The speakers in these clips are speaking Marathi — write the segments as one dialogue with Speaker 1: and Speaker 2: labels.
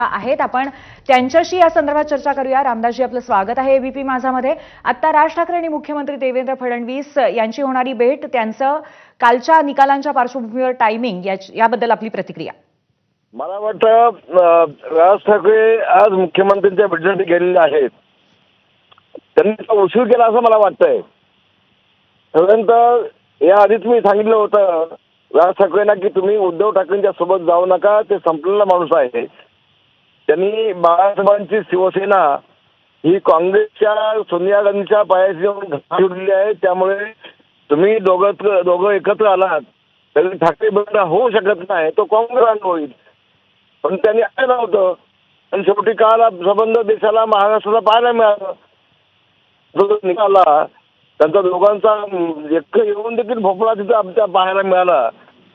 Speaker 1: आहेत आपण त्यांच्याशी या संदर्भात चर्चा करूया। रामदासजी, आपलं स्वागत आहे एबीपी माझामध्ये। आता राज ठाकरे आणि मुख्यमंत्री देवेंद्र फडणवीस यांची होणारी भेट, त्यांचं कालच्या निकालांच्या पार्श्वभूमीवर टायमिंग याबद्दल आपली प्रतिक्रिया।
Speaker 2: मला वाटतं राज ठाकरे आज मुख्यमंत्र्यांच्या भेटीसाठी गेलेले आहेत। त्यांनी उशीर केला असं मला वाटतंय। साधारणतः या आधीच मी सांगितलं होतं राज ठाकरेंना की तुम्ही उद्धव ठाकरेंच्या सोबत जाऊ नका, ते संपलेला माणूस आहे। त्यांनी बाळासाहेबांची शिवसेना ही काँग्रेसच्या सोनिया गांधीच्या पायाशी जाऊन घालवलेली आहे। त्यामुळे तुम्ही दोघं एकत्र आलात तरी ठाकरे बंद होऊ शकत नाही, तो काँग्रेस होईल। पण त्यांनी ऐकलं नव्हतं आणि शेवटी काल संबंध देशाला महाराष्ट्राला पाहायला मिळालं। जो निघाला त्यांचा दोघांचा एक येऊन देखील भोपळा तिथं आमच्या पाहायला मिळाला।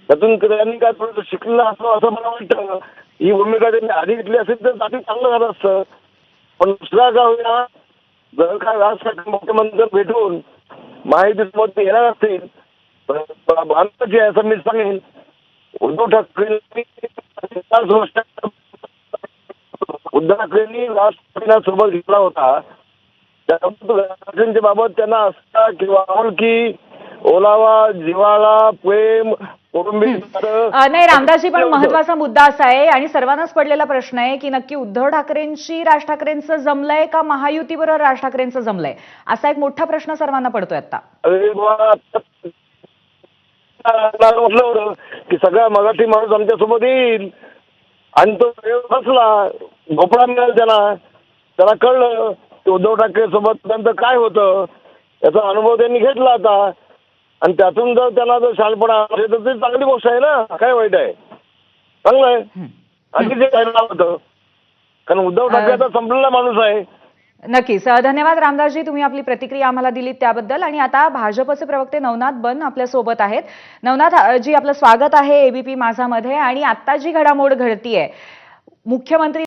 Speaker 2: त्यातून त्यांनी काय थोडं शिकलेलं असं मला वाटतं। ही भूमिका त्यांनी आधी घेतली असेल तर बाकी चांगलं झालं असतं। पण दुसरा का होईना, जर का राज ठाकरे मुख्यमंत्री भेटून माहितीसोबत येणार असतील तर बांधवाची आहे असं मी सांगेन। उद्धव ठाकरेंनी राज ठाकरेंसोबत घेतला होता, त्याच्या बाबत त्यांना असता किंवा की ओलावा, जिव्हाळा, प्रेम,
Speaker 1: नाही रामदासजी, पण महत्वाचा मुद्दा असा आहे आणि सर्वांनाच पडलेला प्रश्न आहे की नक्की उद्धव ठाकरेंशी राज ठाकरेंचं जमलंय का महायुतीबरोबर राज ठाकरेंचं जमलंय, असा एक मोठा प्रश्न सर्वांना पडतोय आता।
Speaker 2: म्हटलं की सगळा मराठी माणूस आमच्यासोबत येईल आणि तो बसला, भोपळा मिळाला त्याला कळलं की उद्धव ठाकरे सोबत नंतर काय होतं याचा अनुभव त्यांनी घेतला आता। आणि त्यातून जर त्याला जर शालपणा असेल तर ते चांगली गोष्ट आहे ना, काय वाईट आहे, चांगलं आहे। आणि ते करायला होतं कारण उद्धव ठाकरे आता संपलेला माणूस आहे।
Speaker 1: नक्कीच, धन्यवाद रामदासजी, तुम्ही आपली प्रतिक्रिया आम्हाला दिलीत त्याबद्दल। आणि आता भाजपचे प्रवक्ते नवनाथ बन आपल्या सोबत आहेत। नवनाथ जी, आपलं स्वागत आहे एबीपी माझामध्ये। आणि आता जी घडामोड घडतीये, मुख्यमंत्री